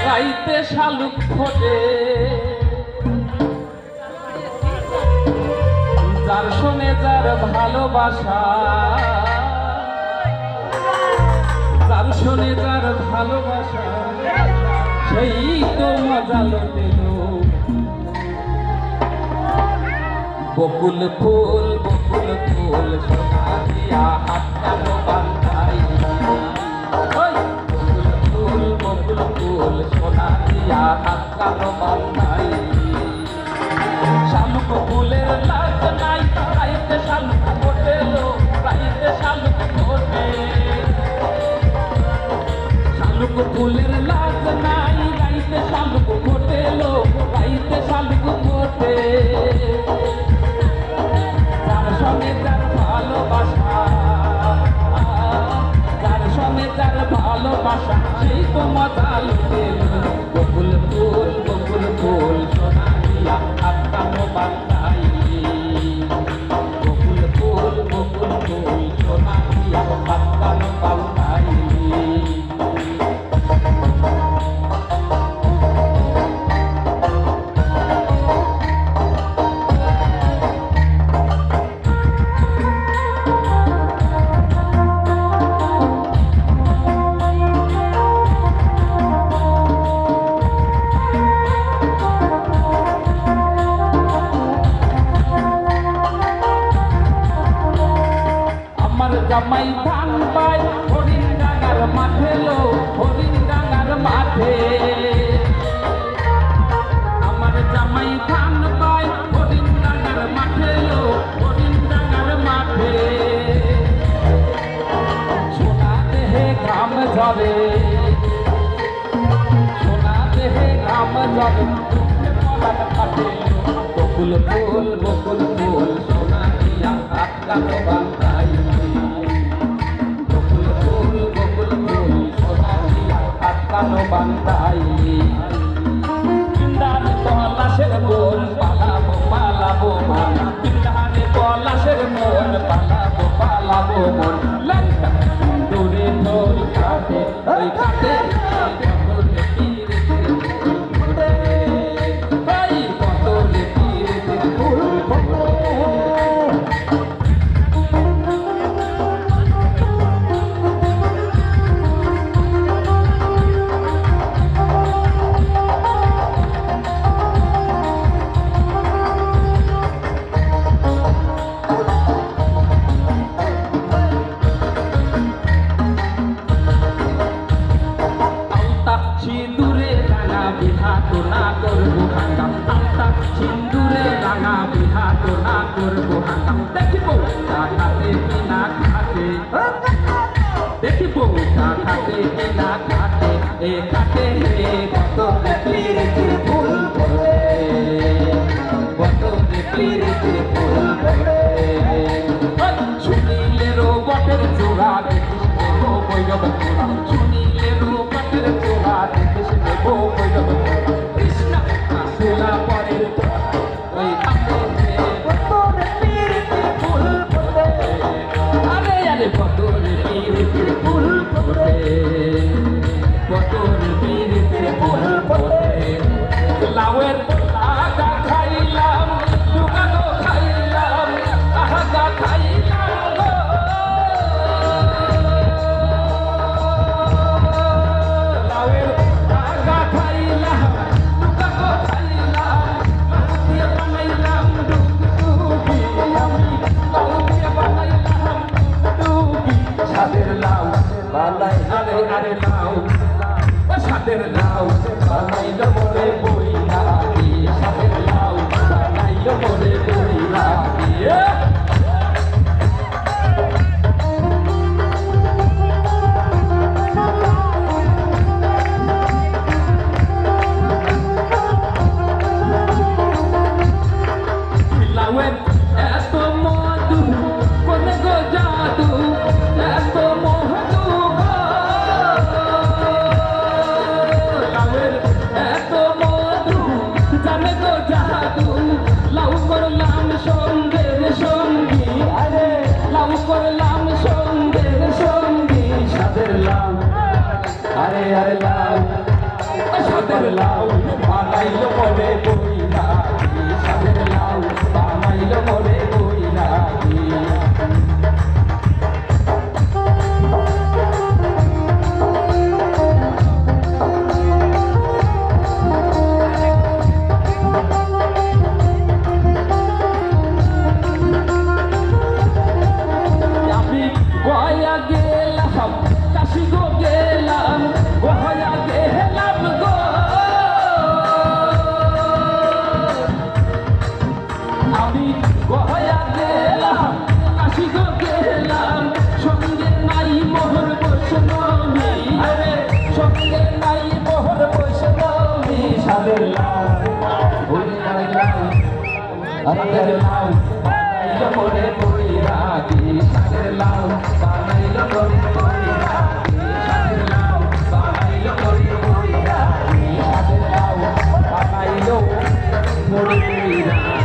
রাইতে শালুক ফোটে যার শোনে যার ভালোবাসা, যার শোনে যার ভালোবাসা সেই তো মজা লোটেল। বকুল ফুল বকুল ফুল সোনা দিয়া হাত কালো বান্ধাই, বকুল ফুল বকুল ফুল সোনা দিয়া হাত কালো বান্ধাই। শালুক ফুলের লাজ নাই রাইতে শালুক ফোটেল, রাইতে শালুক ফোটে। শালুক ফুলের লাজ নাই রাইতে শালুক ফোটেল, রাইতে শালুক ফোটে। যার সঙ্গে যার ভালোবাসা, যার সঙ্গে যার ভালোবাসা সেই তো মজা লোটেল। বকুল ফুল বকুল ফুল সোনা দিয়া হাত কালো বান্ধাই, বকুল ফুল বকুল ফুল সোনা দিয়া হাত কালো বান্ধাই। জামাই ধান পাই হরিণ ডাঙার মাঠে লো, হরিণ ডাঙার মাঠে। আমার জামাই ধান পাই হরিণ ডাঙার মাঠে লো, হরিণ ডাঙার মাঠে। সোনা দেহে ঘাম ঝরে, সোনা দেহে ঘাম ঝরে ফাটে। বকুল ফুল বকুল ফুল সোনা দিয়া হাত কালো বান্ধাই, কালো বান্ধাই। পিন্ডানে পলাশের মন পালাবো পালাবো মন, পিন্ডানে পলাশের মন পালাবো পালাবো মন। লঙ্কা দূরে ঢোল কাটে ওই কাটে সিন্দুরে রাঙা বিহা তো না করবো হাঙ্গাম, আলতা সিন্দুরে রাঙা বিহা তো না করবো হাঙ্গাম। দেখিব খাতে কিনা খাতে, দেখিব খাতে কিনা খাতে, এ খাতে কত প্রীতির ফুল ফোটে, কত প্রীতির ফুল ফোটে। শুনিলেরও বটের চূড়া দেখিস নেবো বৈরব চূড়া, শুনিলেরও বটের চূড়া দেখিস নেবো বৈরব চূড়া। কৃষ্ণ আসলা পরের ওই খাতে কত প্রীতির ফুল ফোটে, আরে আরে কত প্রীতির ফুল ফোটে, কত প্রীতির ফুল ফোটে। লাউয়ের আগা খাইলাম লুকানো খাইলাম, আগা খাইলাম গো। লাউয়ের আগা খাইলাম লুকানো খাইলাম, লাউ দিয়ে বানাইলাম ডুবি, আমি লাউ দিয়ে বানাইলাম ডুবি। সাদের লাউ বানাই আরে আরে লাউ, সাদের লাউ বানাইল মোরে বই লাগি, সাদের লাউ বানাইল মোরে বই লাগি। লাউয়ের এত মধু কোন গো জাদু, এত মধু গো। লাউয়ের এত আর লাউ সাদের লাউ বানাইলো মরে বৈরাগী সাদের লাউ বানাইলো মরে বৈরাগী গয়া গেলাম কাশি গো গেলাম গয়া গেলাম গো আমি গয়া গেলাম কাশি গো গেলাম সঙ্গে নাই মোহর বৈষ্ণবী রে সঙ্গে নাই মোহর বৈষ্ণবী সাদের লাউ সাদের লাউ বানাইলো মোরে বৈরাগী সাদের লাউ বানাইলো মোরে বৈরাগী সাদের লাউ বানাইলো মোরে বৈরাগী সাদের লাউ বানাইলো মোরে বৈরাগী